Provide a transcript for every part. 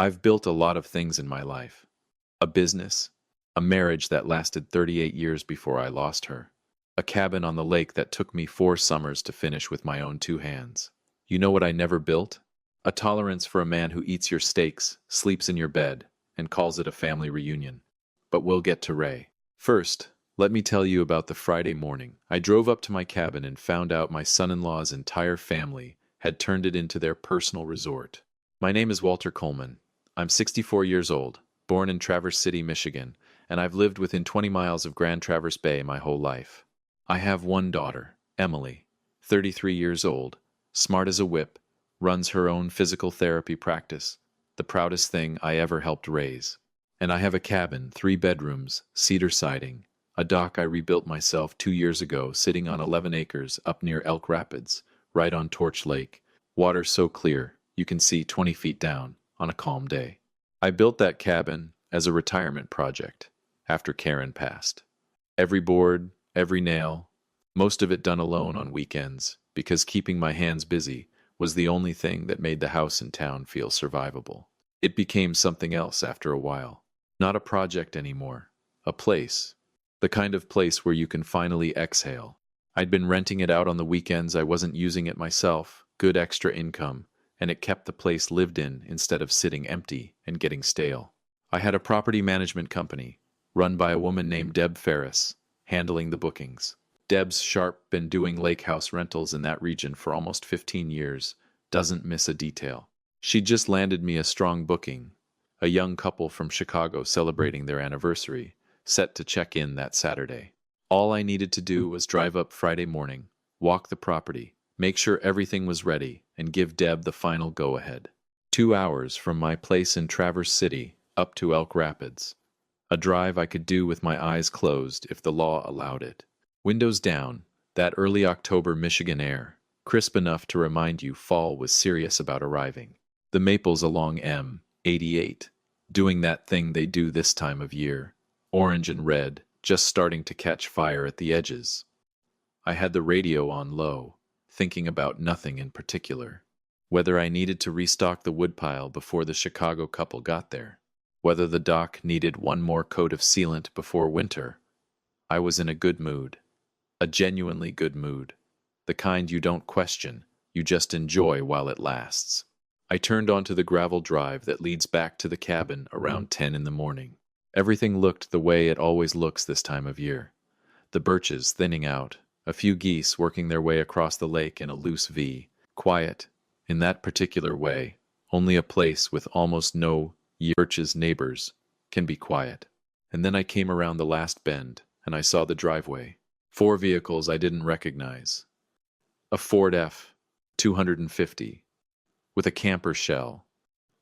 I've built a lot of things in my life. A business, a marriage that lasted 38 years before I lost her, a cabin on the lake that took me 4 summers to finish with my own 2 hands. You know what I never built? A tolerance for a man who eats your steaks, sleeps in your bed, and calls it a family reunion. But we'll get to Ray. First, let me tell you about the Friday morning. I drove up to my cabin and found out my son-in-law's entire family had turned it into their personal resort. My name is Walter Coleman. I'm 64 years old, born in Traverse City, Michigan, and I've lived within 20 miles of Grand Traverse Bay my whole life. I have one daughter, Emily, 33 years old, smart as a whip, runs her own physical therapy practice, the proudest thing I ever helped raise. And I have a cabin, 3 bedrooms, cedar siding, a dock I rebuilt myself 2 years ago, sitting on 11 acres up near Elk Rapids, right on Torch Lake. Water so clear, you can see 20 feet down on a calm day. I built that cabin as a retirement project after Karen passed. Every board, every nail, most of it done alone on weekends, because keeping my hands busy was the only thing that made the house in town feel survivable. It became something else after a while. Not a project anymore. A place. The kind of place where you can finally exhale. I'd been renting it out on the weekends. I wasn't using it myself. Good extra income. And it kept the place lived in instead of sitting empty and getting stale. I had a property management company, run by a woman named Deb Ferris, handling the bookings. Deb's sharp, been doing lake house rentals in that region for almost 15 years, doesn't miss a detail. She just landed me a strong booking, a young couple from Chicago celebrating their anniversary, set to check in that Saturday. All I needed to do was drive up Friday morning, walk the property, make sure everything was ready, and give Deb the final go-ahead. 2 hours from my place in Traverse City up to Elk Rapids. A drive I could do with my eyes closed if the law allowed it. Windows down, that early October Michigan air, crisp enough to remind you fall was serious about arriving. The maples along M88, doing that thing they do this time of year, orange and red, just starting to catch fire at the edges. I had the radio on low, thinking about nothing in particular. Whether I needed to restock the woodpile before the Chicago couple got there. Whether the dock needed one more coat of sealant before winter. I was in a good mood. A genuinely good mood. The kind you don't question, you just enjoy while it lasts. I turned onto the gravel drive that leads back to the cabin around 10 in the morning. Everything looked the way it always looks this time of year. The birches thinning out, a few geese working their way across the lake in a loose V. Quiet, in that particular way. Only a place with almost no birches neighbors can be quiet. And then I came around the last bend, and I saw the driveway. 4 vehicles I didn't recognize. A Ford F-250, with a camper shell,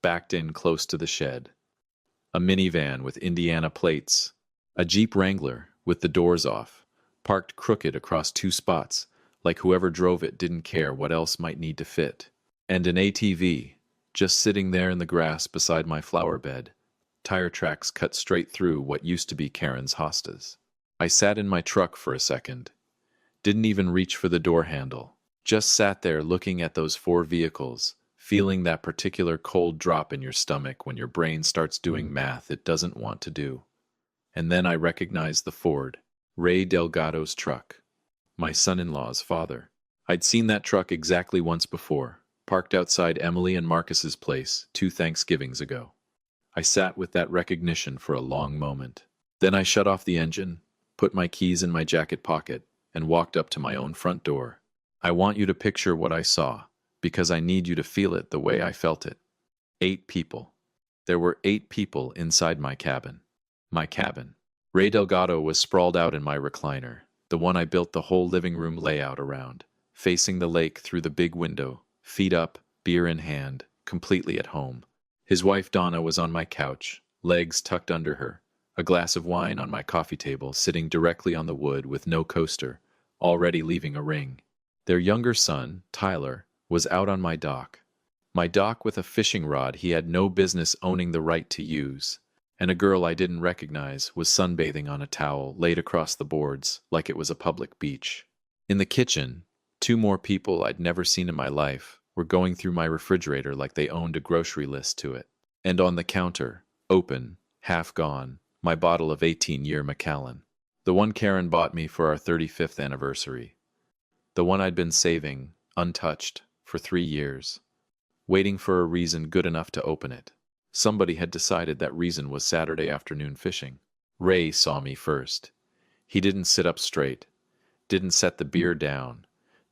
backed in close to the shed. A minivan with Indiana plates. A Jeep Wrangler with the doors off, parked crooked across 2 spots, like whoever drove it didn't care what else might need to fit. And an ATV, just sitting there in the grass beside my flower bed. Tire tracks cut straight through what used to be Karen's hostas. I sat in my truck for a second. Didn't even reach for the door handle. Just sat there looking at those 4 vehicles, feeling that particular cold drop in your stomach when your brain starts doing math it doesn't want to do. And then I recognized the Ford, Ray Delgado's truck, my son-in-law's father. I'd seen that truck exactly once before, parked outside Emily and Marcus's place 2 Thanksgivings ago. I sat with that recognition for a long moment. Then I shut off the engine, put my keys in my jacket pocket, and walked up to my own front door. I want you to picture what I saw, because I need you to feel it the way I felt it. 8 people. There were 8 people inside my cabin. My cabin. Ray Delgado was sprawled out in my recliner, the one I built the whole living room layout around, facing the lake through the big window, feet up, beer in hand, completely at home. His wife Donna was on my couch, legs tucked under her, a glass of wine on my coffee table, sitting directly on the wood with no coaster, already leaving a ring. Their younger son, Tyler, was out on my dock. My dock with a fishing rod he had no business owning the right to use, and a girl I didn't recognize was sunbathing on a towel laid across the boards like it was a public beach. In the kitchen, 2 more people I'd never seen in my life were going through my refrigerator like they owned a grocery list to it. And on the counter, open, half gone, my bottle of 18-year Macallan. The one Karen bought me for our 35th anniversary. The one I'd been saving, untouched, for 3 years, waiting for a reason good enough to open it. Somebody had decided that reason was Saturday afternoon fishing. Ray saw me first. He didn't sit up straight, didn't set the beer down,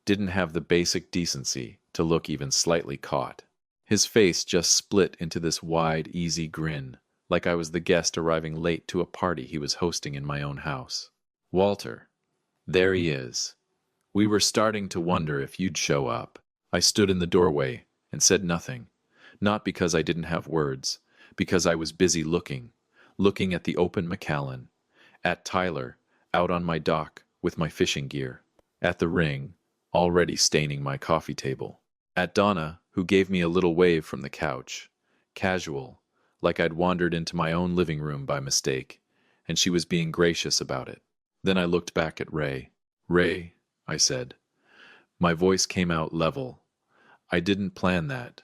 didn't have the basic decency to look even slightly caught. His face just split into this wide, easy grin, like I was the guest arriving late to a party he was hosting in my own house. Walter. There he is. We were starting to wonder if you'd show up. I stood in the doorway and said nothing, not because I didn't have words, because I was busy looking at the open Macallan, at Tyler, out on my dock with my fishing gear, at the ring, already staining my coffee table, at Donna, who gave me a little wave from the couch, casual, like I'd wandered into my own living room by mistake, and she was being gracious about it. Then I looked back at Ray. Ray, I said. My voice came out level. I didn't plan that.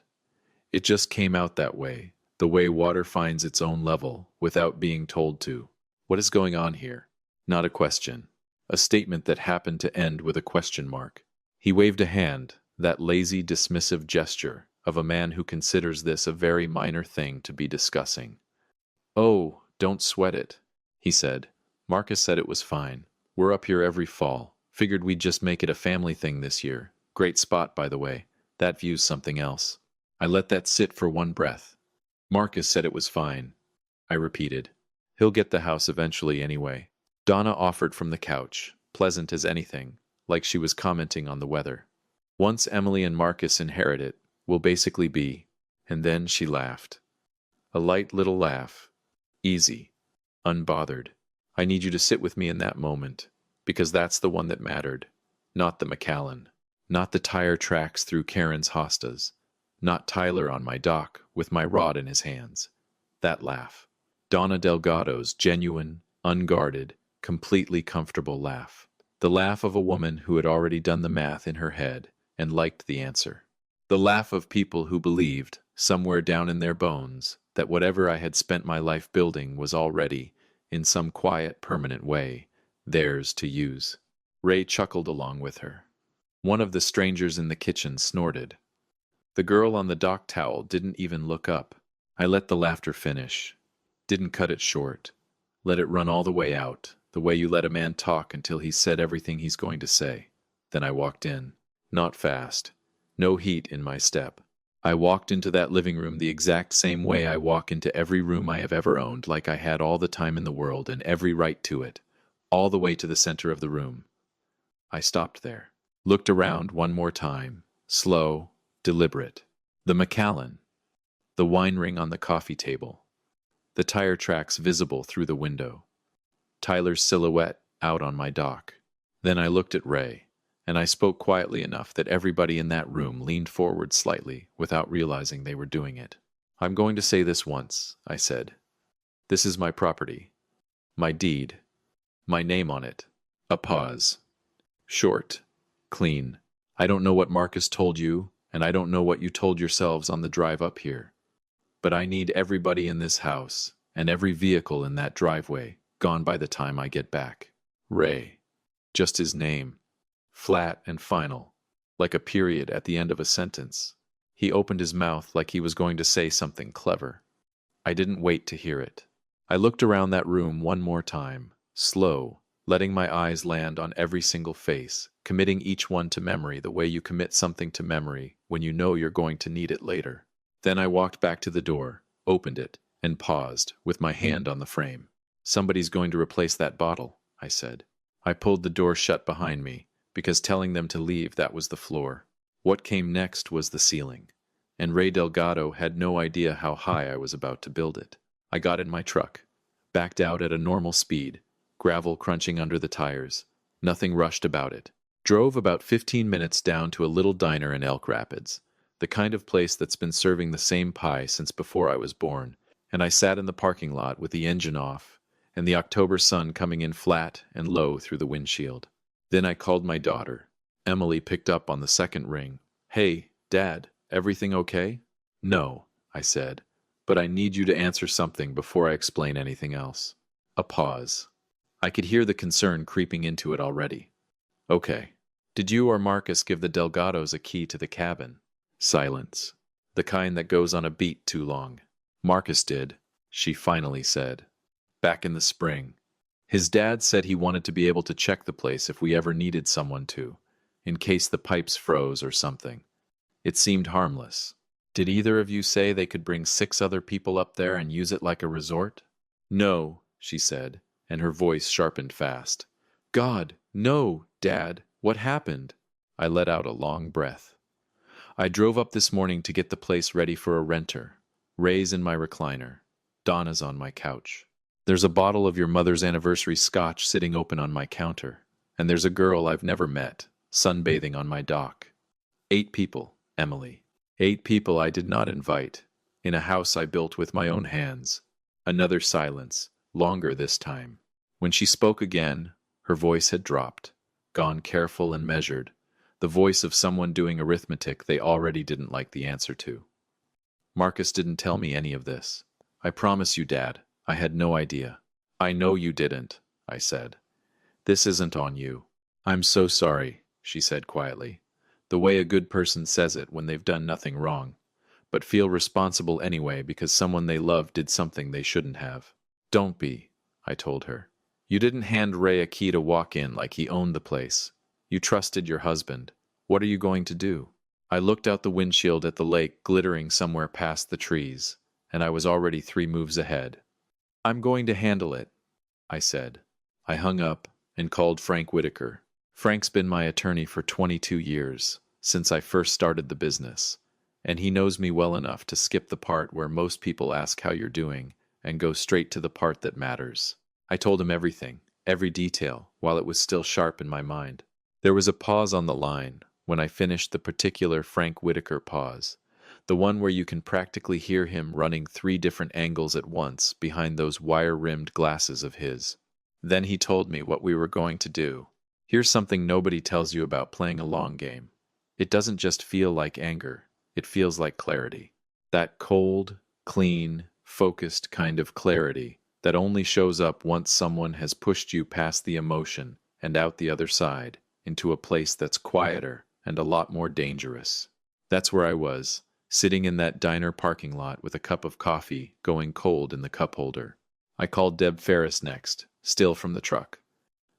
It just came out that way, the way water finds its own level, without being told to. What is going on here? Not a question. A statement that happened to end with a question mark. He waved a hand, that lazy, dismissive gesture of a man who considers this a very minor thing to be discussing. Oh, don't sweat it, he said. Marcus said it was fine. We're up here every fall. Figured we'd just make it a family thing this year. Great spot, by the way. That view's something else. I let that sit for one breath. Marcus said it was fine, I repeated. He'll get the house eventually anyway. Donna offered from the couch, pleasant as anything, like she was commenting on the weather. Once Emily and Marcus inherit it, we'll basically be. And then she laughed. A light little laugh. Easy. Unbothered. I need you to sit with me in that moment, because that's the one that mattered. Not the Macallan. Not the tire tracks through Karen's hostas. Not Tyler on my dock with my rod in his hands. That laugh. Donna Delgado's genuine, unguarded, completely comfortable laugh. The laugh of a woman who had already done the math in her head and liked the answer. The laugh of people who believed, somewhere down in their bones, that whatever I had spent my life building was already, in some quiet, permanent way, theirs to use. Ray chuckled along with her. One of the strangers in the kitchen snorted. The girl on the dock towel didn't even look up. I let the laughter finish. Didn't cut it short. Let it run all the way out, the way you let a man talk until he's said everything he's going to say. Then I walked in. Not fast. No heat in my step. I walked into that living room the exact same way I walk into every room I have ever owned, like I had all the time in the world and every right to it, all the way to the center of the room. I stopped there, looked around one more time, slow, deliberate. The Macallan, the wine ring on the coffee table, the tire tracks visible through the window, Tyler's silhouette out on my dock. Then I looked at Ray, and I spoke quietly enough that everybody in that room leaned forward slightly without realizing they were doing it. I'm going to say this once, I said. This is my property, my deed, my name on it. A pause. Short, clean. I don't know what Marcus told you, and I don't know what you told yourselves on the drive up here. But I need everybody in this house, and every vehicle in that driveway, gone by the time I get back. Ray. Just his name. Flat and final, like a period at the end of a sentence. He opened his mouth like he was going to say something clever. I didn't wait to hear it. I looked around that room one more time, slow, letting my eyes land on every single face, committing each one to memory the way you commit something to memory when you know you're going to need it later. Then I walked back to the door, opened it, and paused, with my hand on the frame. Somebody's going to replace that bottle, I said. I pulled the door shut behind me, because telling them to leave, that was the floor. What came next was the ceiling, and Ray Delgado had no idea how high I was about to build it. I got in my truck, backed out at a normal speed, gravel crunching under the tires. Nothing rushed about it. Drove about 15 minutes down to a little diner in Elk Rapids, the kind of place that's been serving the same pie since before I was born, and I sat in the parking lot with the engine off and the October sun coming in flat and low through the windshield. Then I called my daughter. Emily picked up on the second ring. Hey, Dad, everything okay? No, I said, but I need you to answer something before I explain anything else. A pause. I could hear the concern creeping into it already. Okay. Did you or Marcus give the Delgados a key to the cabin? Silence. The kind that goes on a beat too long. Marcus did, she finally said. Back in the spring. His dad said he wanted to be able to check the place if we ever needed someone to, in case the pipes froze or something. It seemed harmless. Did either of you say they could bring 6 other people up there and use it like a resort? No, she said, and her voice sharpened fast. God, no, Dad, what happened? I let out a long breath. I drove up this morning to get the place ready for a renter. Ray's in my recliner. Donna's on my couch. There's a bottle of your mother's anniversary scotch sitting open on my counter, and there's a girl I've never met, sunbathing on my dock. 8 people, Emily. 8 people I did not invite, in a house I built with my own hands. Another silence, longer this time. When she spoke again, her voice had dropped, gone careful and measured, the voice of someone doing arithmetic they already didn't like the answer to. Marcus didn't tell me any of this. I promise you, Dad, I had no idea. I know you didn't, I said. This isn't on you. I'm so sorry, she said quietly, the way a good person says it when they've done nothing wrong, but feel responsible anyway because someone they love did something they shouldn't have. Don't be, I told her. You didn't hand Ray a key to walk in like he owned the place. You trusted your husband. What are you going to do? I looked out the windshield at the lake glittering somewhere past the trees, and I was already 3 moves ahead. I'm going to handle it, I said. I hung up and called Frank Whitaker. Frank's been my attorney for 22 years, since I first started the business, and he knows me well enough to skip the part where most people ask how you're doing and go straight to the part that matters. I told him everything, every detail, while it was still sharp in my mind. There was a pause on the line when I finished the particular Frank Whitaker pause, the one where you can practically hear him running 3 different angles at once behind those wire-rimmed glasses of his. Then he told me what we were going to do. Here's something nobody tells you about playing a long game. It doesn't just feel like anger, it feels like clarity. That cold, clean, focused kind of clarity that only shows up once someone has pushed you past the emotion and out the other side into a place that's quieter and a lot more dangerous. That's where I was, sitting in that diner parking lot with a cup of coffee going cold in the cup holder. I called Deb Ferris next, still from the truck.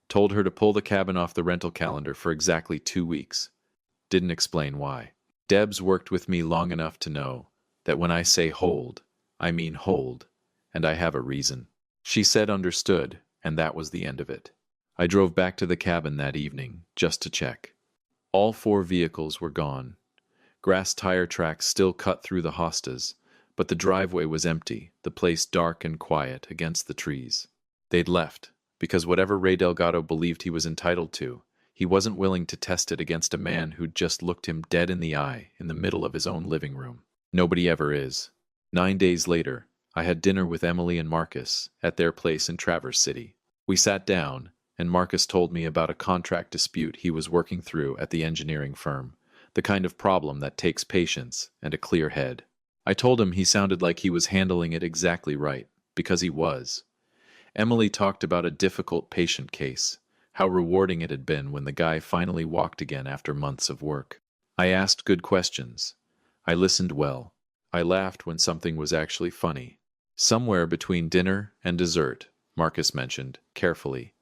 Told her to pull the cabin off the rental calendar for exactly 2 weeks. Didn't explain why. Deb's worked with me long enough to know that when I say hold, I mean hold, and I have a reason. She said understood, and that was the end of it. I drove back to the cabin that evening, just to check. All 4 vehicles were gone. Grass tire tracks still cut through the hostas, but the driveway was empty, the place dark and quiet against the trees. They'd left, because whatever Ray Delgado believed he was entitled to, he wasn't willing to test it against a man who'd just looked him dead in the eye in the middle of his own living room. Nobody ever is. 9 days later, I had dinner with Emily and Marcus at their place in Traverse City. We sat down, and Marcus told me about a contract dispute he was working through at the engineering firm, the kind of problem that takes patience and a clear head. I told him he sounded like he was handling it exactly right, because he was. Emily talked about a difficult patient case, how rewarding it had been when the guy finally walked again after months of work. I asked good questions. I listened well. I laughed when something was actually funny. Somewhere between dinner and dessert, Marcus mentioned, carefully.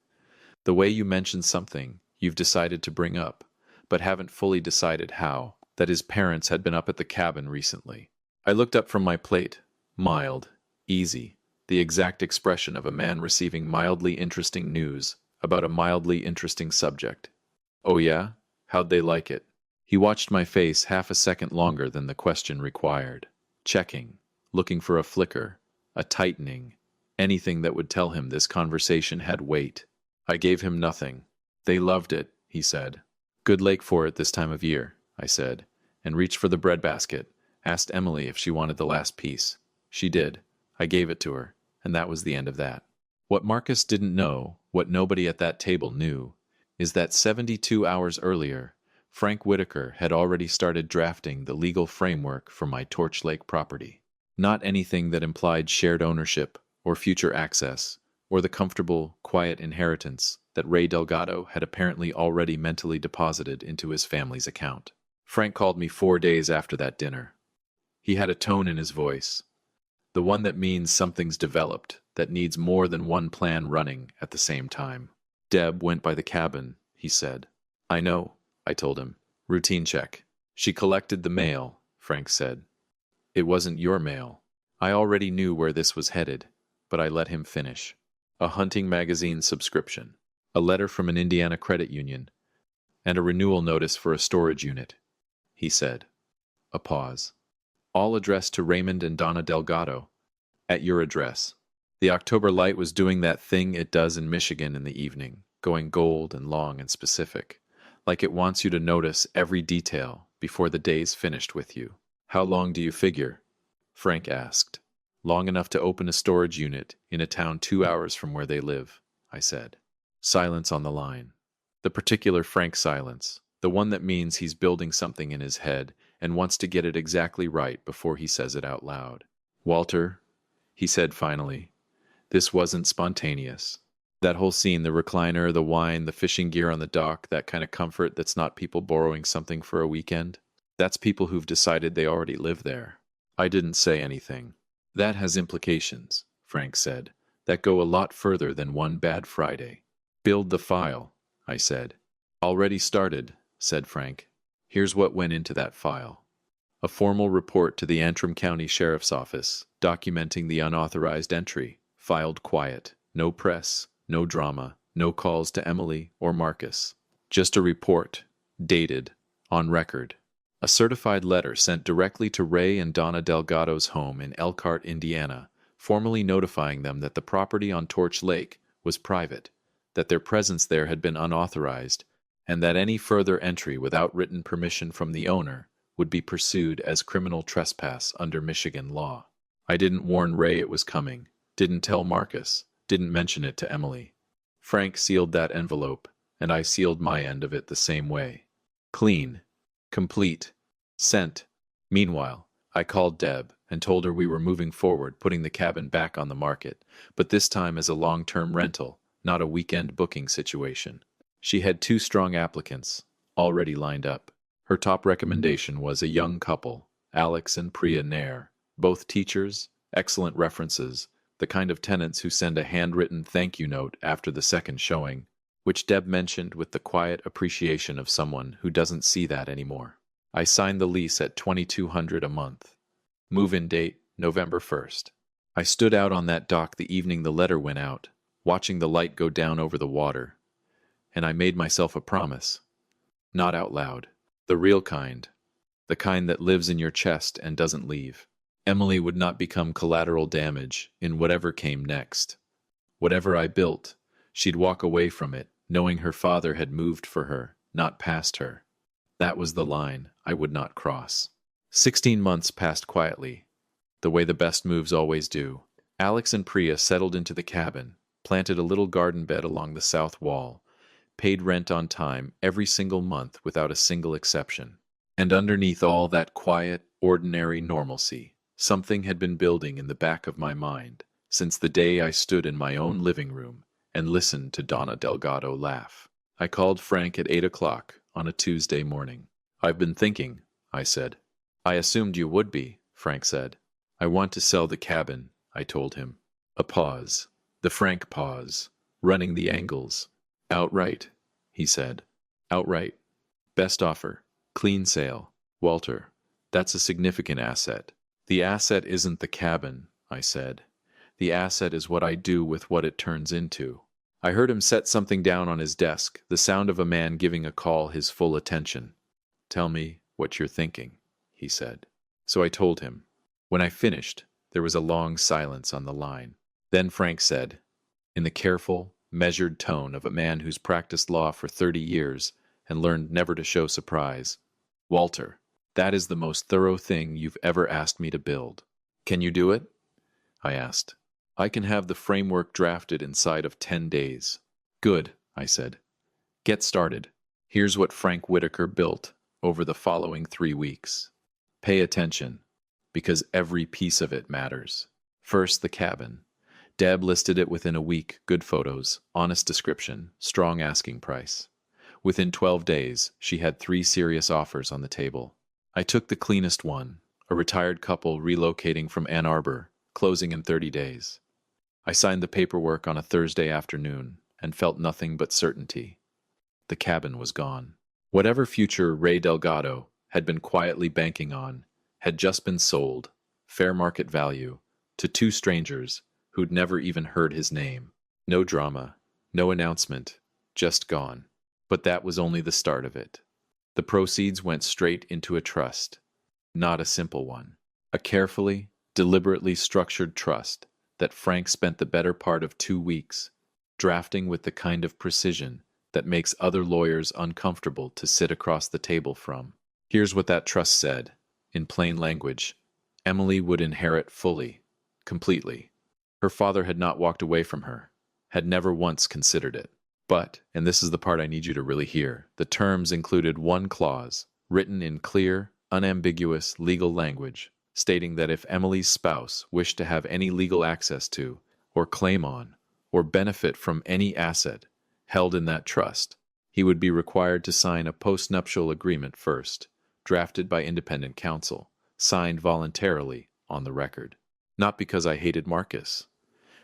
The way you mention something you've decided to bring up, but haven't fully decided how, that his parents had been up at the cabin recently. I looked up from my plate. Mild, easy, the exact expression of a man receiving mildly interesting news about a mildly interesting subject. Oh yeah? How'd they like it? He watched my face half a second longer than the question required, checking, looking for a flicker, a tightening, anything that would tell him this conversation had weight. I gave him nothing. They loved it, he said. Good lake for it this time of year, I said, and reached for the breadbasket, asked Emily if she wanted the last piece. She did. I gave it to her, and that was the end of that. What Marcus didn't know, what nobody at that table knew, is that 72 hours earlier, Frank Whitaker had already started drafting the legal framework for my Torch Lake property. Not anything that implied shared ownership or future access, or the comfortable, quiet inheritance that Ray Delgado had apparently already mentally deposited into his family's account. Frank called me 4 days after that dinner. He had a tone in his voice, the one that means something's developed, that needs more than one plan running at the same time. Deb went by the cabin, he said. I know, I told him. Routine check. She collected the mail, Frank said. It wasn't your mail. I already knew where this was headed, but I let him finish. A hunting magazine subscription, a letter from an Indiana credit union, and a renewal notice for a storage unit, he said. A pause. All addressed to Raymond and Donna Delgado. At your address. The October light was doing that thing it does in Michigan in the evening, going gold and long and specific, like it wants you to notice every detail before the day's finished with you. How long do you figure? Frank asked. Long enough to open a storage unit in a town 2 hours from where they live, I said. Silence on the line. The particular Frank silence, the one that means he's building something in his head and wants to get it exactly right before he says it out loud. Walter, he said finally, this wasn't spontaneous. That whole scene, the recliner, the wine, the fishing gear on the dock, that kind of comfort that's not people borrowing something for a weekend, that's people who've decided they already live there. I didn't say anything. That has implications, Frank said, that go a lot further than one bad Friday. Build the file, I said. Already started, said Frank. Here's what went into that file. A formal report to the Antrim County Sheriff's Office, documenting the unauthorized entry, filed quiet, no press, no drama, no calls to Emily or Marcus. Just a report, dated, on record. A certified letter sent directly to Ray and Donna Delgado's home in Elkhart, Indiana, formally notifying them that the property on Torch Lake was private, that their presence there had been unauthorized, and that any further entry without written permission from the owner would be pursued as criminal trespass under Michigan law. I didn't warn Ray it was coming, didn't tell Marcus, didn't mention it to Emily. Frank sealed that envelope, and I sealed my end of it the same way. Clean. Complete. Sent. Meanwhile, I called Deb and told her we were moving forward, putting the cabin back on the market, but this time as a long-term rental, not a weekend booking situation. She had 2 strong applicants, already lined up. Her top recommendation was a young couple, Alex and Priya Nair, both teachers, excellent references, the kind of tenants who send a handwritten thank you note after the second showing, which Deb mentioned with the quiet appreciation of someone who doesn't see that anymore. I signed the lease at $2,200 a month. Move-in date, November 1st. I stood out on that dock the evening the letter went out, watching the light go down over the water, and I made myself a promise. Not out loud. The real kind. The kind that lives in your chest and doesn't leave. Emily would not become collateral damage in whatever came next. Whatever I built, she'd walk away from it, knowing her father had moved for her, not past her. That was the line I would not cross. 16 months passed quietly, the way the best moves always do. Alex and Priya settled into the cabin, planted a little garden bed along the south wall, paid rent on time every single month without a single exception. And underneath all that quiet, ordinary normalcy, something had been building in the back of my mind since the day I stood in my own living room and listened to Donna Delgado laugh. I called Frank at 8 o'clock on a Tuesday morning. I've been thinking, I said. I assumed you would be, Frank said. I want to sell the cabin, I told him. A pause. The Frank pause, running the angles. Outright, he said. Outright. Best offer. Clean sale. Walter, that's a significant asset. The asset isn't the cabin, I said. The asset is what I do with what it turns into. I heard him set something down on his desk, the sound of a man giving a call his full attention. Tell me what you're thinking, he said. So I told him. When I finished, there was a long silence on the line. Then Frank said, in the careful, measured tone of a man who's practiced law for 30 years and learned never to show surprise, Walter, that is the most thorough thing you've ever asked me to build. Can you do it? I asked. I can have the framework drafted inside of 10 days. Good, I said. Get started. Here's what Frank Whitaker built over the following 3 weeks. Pay attention. because every piece of it matters. First, the cabin. Deb listed it within a week, good photos, honest description, strong asking price. Within 12 days, she had 3 serious offers on the table. I took the cleanest one, a retired couple relocating from Ann Arbor, closing in 30 days. I signed the paperwork on a Thursday afternoon and felt nothing but certainty. The cabin was gone. Whatever future Ray Delgado had been quietly banking on had just been sold, fair market value, to 2 strangers who'd never even heard his name. No drama, no announcement, just gone. But that was only the start of it. The proceeds went straight into a trust, not a simple one. A carefully, deliberately structured trust that Frank spent the better part of 2 weeks drafting with the kind of precision that makes other lawyers uncomfortable to sit across the table from. Here's what that trust said, in plain language. Emily would inherit fully, completely. Her father had not walked away from her, had never once considered it. But, and this is the part I need you to really hear, the terms included one clause, written in clear, unambiguous legal language, stating that if Emily's spouse wished to have any legal access to, or claim on, or benefit from any asset held in that trust, he would be required to sign a postnuptial agreement first, drafted by independent counsel, signed voluntarily on the record. Not because I hated Marcus,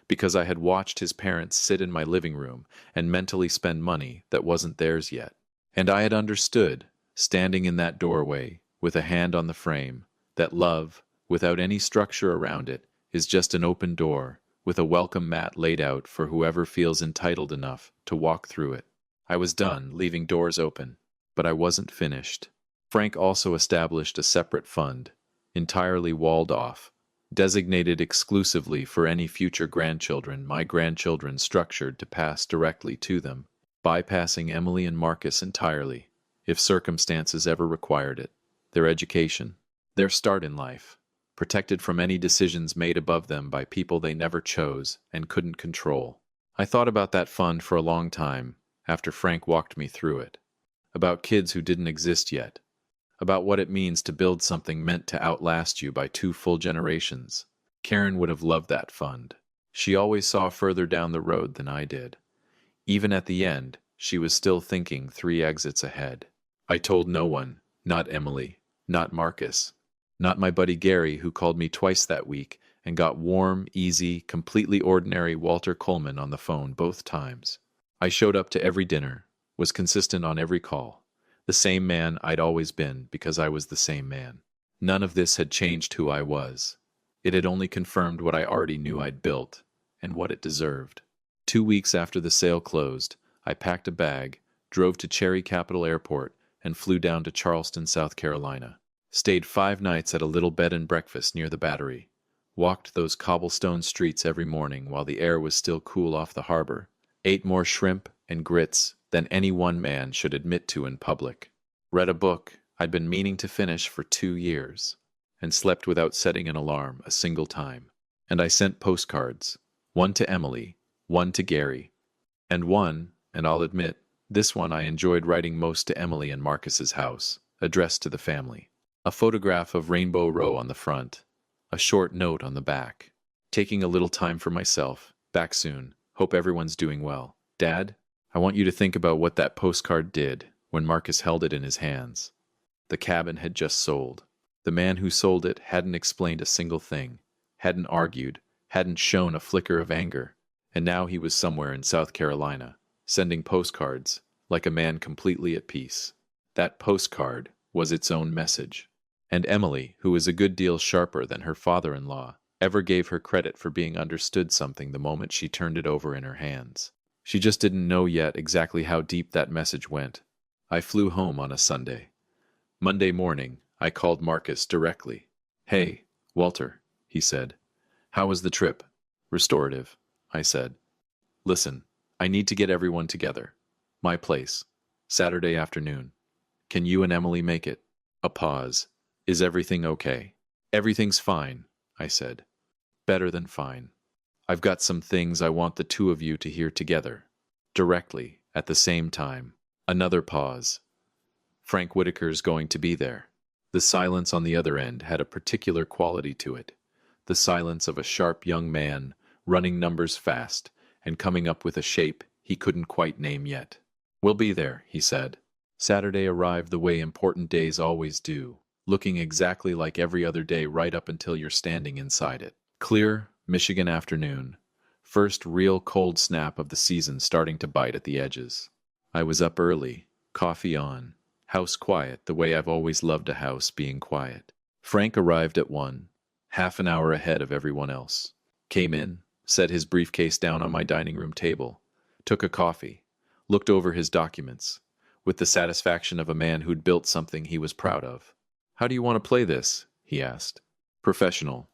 because I had watched his parents sit in my living room and mentally spend money that wasn't theirs yet. And I had understood, standing in that doorway, with a hand on the frame, that love, without any structure around it, is just an open door, with a welcome mat laid out for whoever feels entitled enough to walk through it. I was done leaving doors open, but I wasn't finished. Frank also established a separate fund, entirely walled off, designated exclusively for any future grandchildren my grandchildren structured to pass directly to them, bypassing Emily and Marcus entirely, if circumstances ever required it, their education, their start in life, protected from any decisions made above them by people they never chose and couldn't control. I thought about that fund for a long time after Frank walked me through it, about kids who didn't exist yet, about what it means to build something meant to outlast you by 2 full generations. Karen would have loved that fund. She always saw further down the road than I did. Even at the end, she was still thinking 3 exits ahead. I told no one, not Emily, not Marcus, not my buddy Gary, who called me twice that week and got warm, easy, completely ordinary Walter Coleman on the phone both times. I showed up to every dinner, was consistent on every call. The same man I'd always been because I was the same man. None of this had changed who I was. It had only confirmed what I already knew I'd built, and what it deserved. 2 weeks after the sale closed, I packed a bag, drove to Cherry Capital Airport, and flew down to Charleston, South Carolina. Stayed 5 nights at a little bed and breakfast near the Battery. Walked those cobblestone streets every morning while the air was still cool off the harbor. Ate more shrimp and grits than any one man should admit to in public. Read a book I'd been meaning to finish for 2 years, and slept without setting an alarm a single time. And I sent postcards, one to Emily, one to Gary, and one, and I'll admit, this one I enjoyed writing most to Emily in Marcus's house, addressed to the family. A photograph of Rainbow Row on the front, a short note on the back. Taking a little time for myself, back soon, hope everyone's doing well. Dad, I want you to think about what that postcard did when Marcus held it in his hands. The cabin had just sold. The man who sold it hadn't explained a single thing, hadn't argued, hadn't shown a flicker of anger, and now he was somewhere in South Carolina, sending postcards, like a man completely at peace. That postcard was its own message. And Emily, who was a good deal sharper than her father-in-law, ever gave her credit for being understood something the moment she turned it over in her hands. She just didn't know yet exactly how deep that message went. I flew home on a Sunday. Monday morning, I called Marcus directly. "Hey, Walter," he said. "How was the trip?" "Restorative," I said. "Listen, I need to get everyone together. My place. Saturday afternoon. Can you and Emily make it?" A pause. "Is everything okay?" "Everything's fine," I said. "Better than fine. I've got some things I want the 2 of you to hear together, directly, at the same time." Another pause. "Frank Whitaker's going to be there." The silence on the other end had a particular quality to it. The silence of a sharp young man, running numbers fast, and coming up with a shape he couldn't quite name yet. "We'll be there," he said. Saturday arrived the way important days always do, looking exactly like every other day right up until you're standing inside it. Clear, Michigan afternoon. First real cold snap of the season starting to bite at the edges. I was up early, coffee on, house quiet the way I've always loved a house being quiet. Frank arrived at 1, half an hour ahead of everyone else. Came in, set his briefcase down on my dining room table, took a coffee, looked over his documents, with the satisfaction of a man who'd built something he was proud of. "How do you want to play this?" he asked. "Professional,"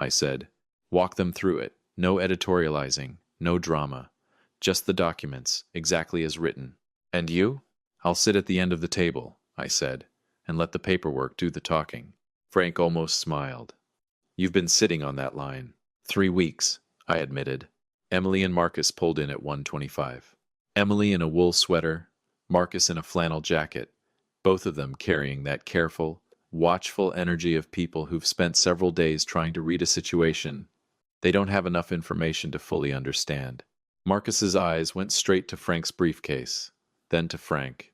I said. "Walk them through it. No editorializing, no drama. Just the documents, exactly as written." "And you?" "I'll sit at the end of the table," I said, "and let the paperwork do the talking." Frank almost smiled. "You've been sitting on that line." 3 weeks, I admitted. Emily and Marcus pulled in at 1:25. Emily in a wool sweater, Marcus in a flannel jacket, both of them carrying that careful, watchful energy of people who've spent several days trying to read a situation they don't have enough information to fully understand. Marcus's eyes went straight to Frank's briefcase, then to Frank,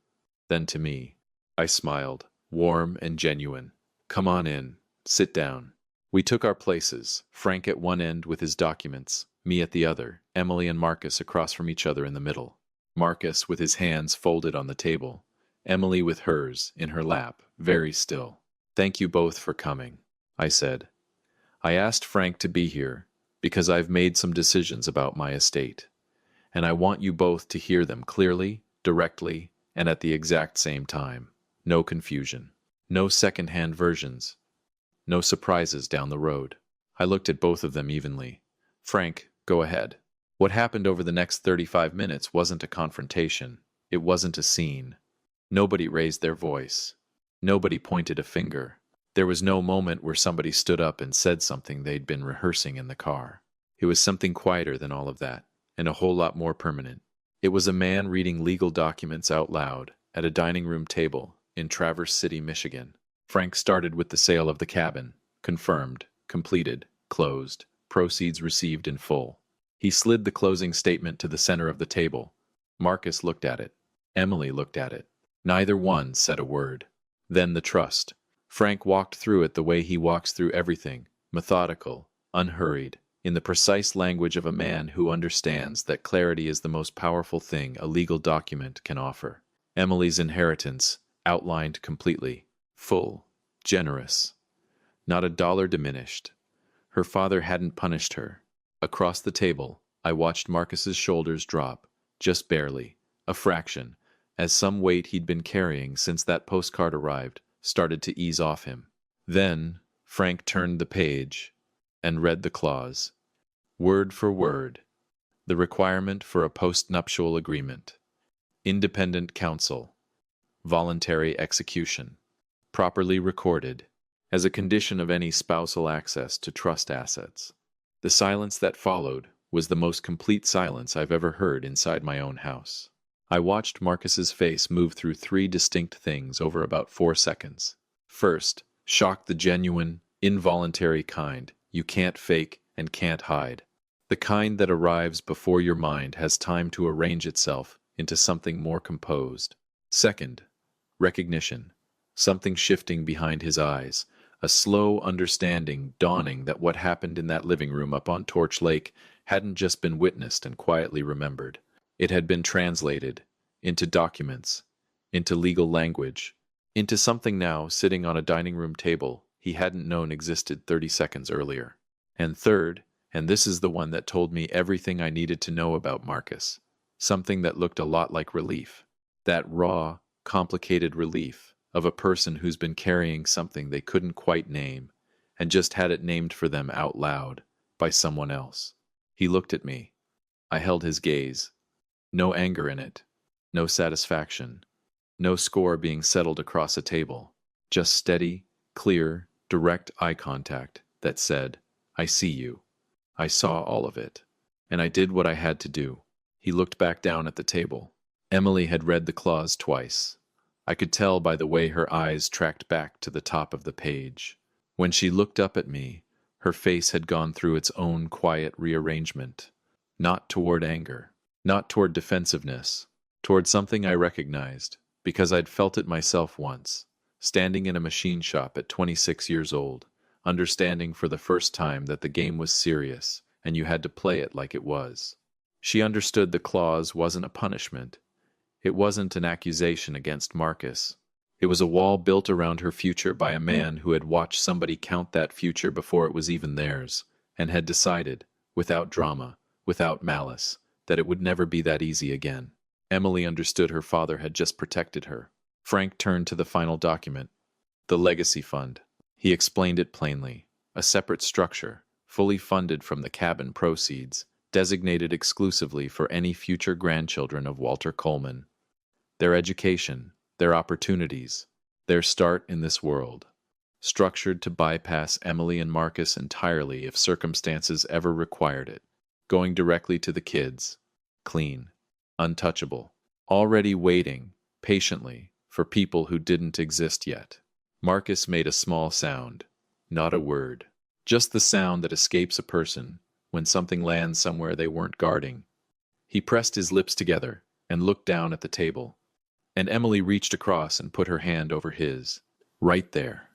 then to me. I smiled, warm and genuine. "Come on in, sit down." We took our places, Frank at one end with his documents, me at the other, Emily and Marcus across from each other in the middle. Marcus with his hands folded on the table, Emily with hers in her lap, very still. "Thank you both for coming," I said. "I asked Frank to be here because I've made some decisions about my estate, and I want you both to hear them clearly, directly, and at the exact same time. No confusion. No second-hand versions. No surprises down the road." I looked at both of them evenly. "Frank, go ahead." What happened over the next 35 minutes wasn't a confrontation. It wasn't a scene. Nobody raised their voice. Nobody pointed a finger. There was no moment where somebody stood up and said something they'd been rehearsing in the car. It was something quieter than all of that, and a whole lot more permanent. It was a man reading legal documents out loud at a dining room table in Traverse City, Michigan. Frank started with the sale of the cabin. Confirmed, completed, closed, proceeds received in full. He slid the closing statement to the center of the table. Marcus looked at it. Emily looked at it. Neither one said a word. Then the trust. Frank walked through it the way he walks through everything, methodical, unhurried, in the precise language of a man who understands that clarity is the most powerful thing a legal document can offer. Emily's inheritance, outlined completely, full, generous. Not a dollar diminished. Her father hadn't punished her. Across the table, I watched Marcus's shoulders drop, just barely, a fraction, as some weight he'd been carrying since that postcard arrived started to ease off him. Then Frank turned the page and read the clause, word for word. The requirement for a postnuptial agreement. Independent counsel. Voluntary execution. Properly recorded. As a condition of any spousal access to trust assets. The silence that followed was the most complete silence I've ever heard inside my own house. I watched Marcus's face move through 3 distinct things over about 4 seconds. First, shock, the genuine, involuntary kind you can't fake and can't hide. The kind that arrives before your mind has time to arrange itself into something more composed. Second, recognition. Something shifting behind his eyes. A slow understanding dawning that what happened in that living room up on Torch Lake hadn't just been witnessed and quietly remembered. It had been translated into documents, into legal language, into something now sitting on a dining room table he hadn't known existed 30 seconds earlier. And third, and this is the one that told me everything I needed to know about Marcus, something that looked a lot like relief. That raw, complicated relief of a person who's been carrying something they couldn't quite name and just had it named for them out loud by someone else. He looked at me. I held his gaze. No anger in it. No satisfaction. No score being settled across a table. Just steady, clear, direct eye contact that said, "I see you. I saw all of it. And I did what I had to do." He looked back down at the table. Emily had read the clause twice. I could tell by the way her eyes tracked back to the top of the page. When she looked up at me, her face had gone through its own quiet rearrangement. Not toward anger, not toward defensiveness, toward something I recognized, because I'd felt it myself once, standing in a machine shop at 26 years old, understanding for the first time that the game was serious, and you had to play it like it was. She understood the clause wasn't a punishment. It wasn't an accusation against Marcus. It was a wall built around her future by a man who had watched somebody count that future before it was even theirs, and had decided, without drama, without malice, that it would never be that easy again. Emily understood her father had just protected her. Frank turned to the final document, the legacy fund. He explained it plainly, a separate structure, fully funded from the cabin proceeds, designated exclusively for any future grandchildren of Walter Coleman. Their education, their opportunities, their start in this world. Structured to bypass Emily and Marcus entirely if circumstances ever required it. Going directly to the kids. Clean. Untouchable. Already waiting, patiently, for people who didn't exist yet. Marcus made a small sound. Not a word. Just the sound that escapes a person when something lands somewhere they weren't guarding. He pressed his lips together and looked down at the table. And Emily reached across and put her hand over his. Right there.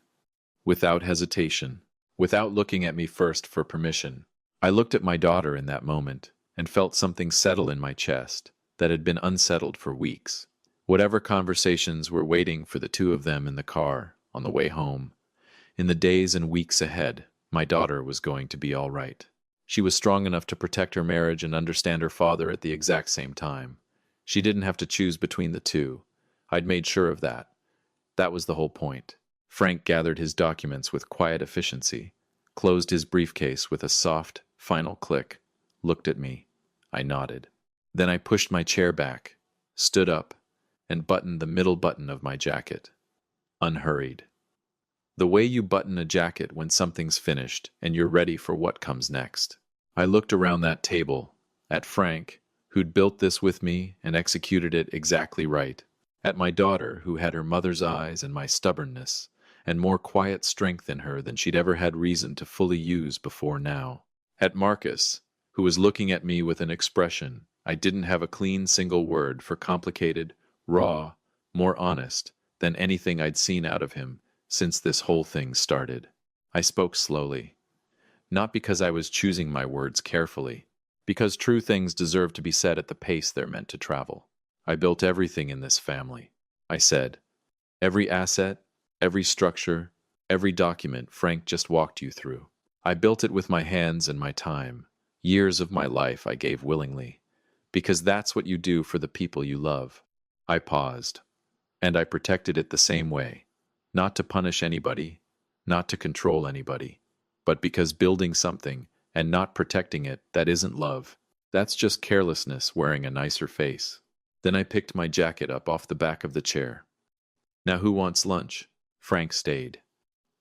Without hesitation. Without looking at me first for permission. I looked at my daughter in that moment and felt something settle in my chest that had been unsettled for weeks. Whatever conversations were waiting for the two of them in the car on the way home, in the days and weeks ahead, my daughter was going to be all right. She was strong enough to protect her marriage and understand her father at the exact same time. She didn't have to choose between the two. I'd made sure of that. That was the whole point. Frank gathered his documents with quiet efficiency, closed his briefcase with a soft, final click, looked at me. I nodded. Then I pushed my chair back, stood up, and buttoned the middle button of my jacket. Unhurried. The way you button a jacket when something's finished and you're ready for what comes next. I looked around that table, at Frank, who'd built this with me and executed it exactly right, at my daughter, who had her mother's eyes and my stubbornness, and more quiet strength in her than she'd ever had reason to fully use before now, at Marcus, who was looking at me with an expression I didn't have a clean single word for, complicated, raw, more honest than anything I'd seen out of him since this whole thing started. I spoke slowly, not because I was choosing my words carefully, because true things deserve to be said at the pace they're meant to travel. I built everything in this family, I said. Every asset, every structure, every document Frank just walked you through. I built it with my hands and my time. Years of my life I gave willingly, because that's what you do for the people you love. I paused, and I protected it the same way. Not to punish anybody, not to control anybody, but because building something and not protecting it, that isn't love. That's just carelessness wearing a nicer face. Then I picked my jacket up off the back of the chair. Now who wants lunch? Frank stayed.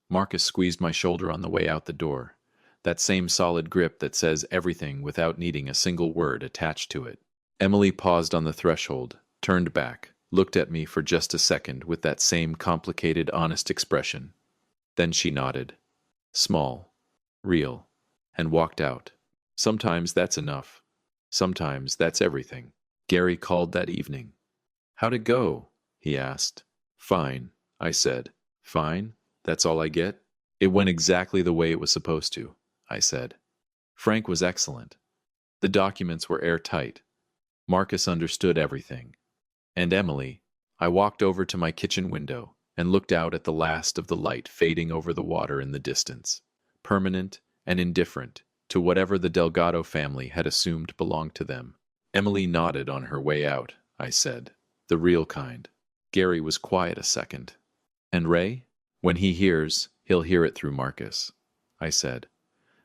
Marcus squeezed my shoulder on the way out the door. That same solid grip that says everything without needing a single word attached to it. Emily paused on the threshold, turned back, looked at me for just a second with that same complicated, honest expression. Then she nodded. Small, real, and walked out. Sometimes that's enough. Sometimes that's everything. Gary called that evening. How'd it go? He asked. Fine, I said. Fine? That's all I get? It went exactly the way it was supposed to, I said. Frank was excellent. The documents were airtight. Marcus understood everything. And Emily, I walked over to my kitchen window and looked out at the last of the light fading over the water in the distance, permanent and indifferent to whatever the Delgado family had assumed belonged to them. Emily nodded on her way out, I said. The real kind. Gary was quiet a second. And Ray? When he hears, he'll hear it through Marcus, I said.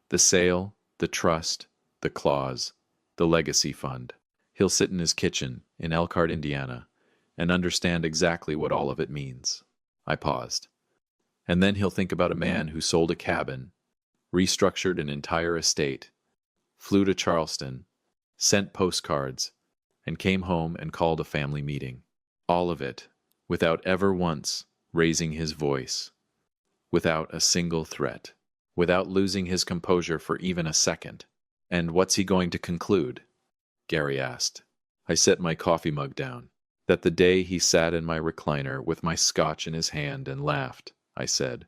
The sale, the trust, the clause, the legacy fund. He'll sit in his kitchen in Elkhart, Indiana, and understand exactly what all of it means. I paused. And then he'll think about a man who sold a cabin, restructured an entire estate, flew to Charleston, sent postcards, and came home and called a family meeting. All of it, without ever once raising his voice, without a single threat, without losing his composure for even a second. "And what's he going to conclude?" Gary asked. I set my coffee mug down. "That the day he sat in my recliner with my scotch in his hand and laughed," I said,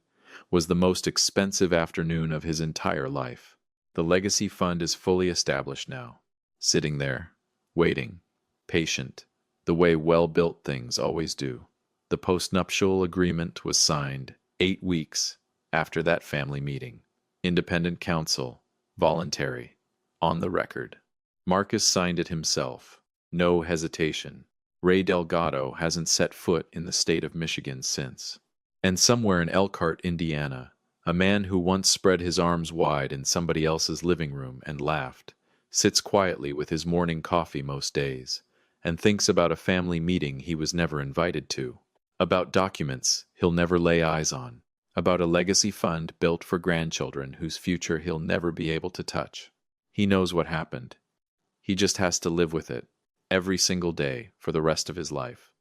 "was the most expensive afternoon of his entire life. The legacy fund is fully established now, sitting there, waiting, patient, the way well-built things always do. The postnuptial agreement was signed 8 weeks after that family meeting. Independent counsel, voluntary, on the record. Marcus signed it himself. No hesitation. Ray Delgado hasn't set foot in the state of Michigan since. And somewhere in Elkhart, Indiana, a man who once spread his arms wide in somebody else's living room and laughed, sits quietly with his morning coffee most days, and thinks about a family meeting he was never invited to, about documents he'll never lay eyes on, about a legacy fund built for grandchildren whose future he'll never be able to touch. He knows what happened. He just has to live with it every single day for the rest of his life.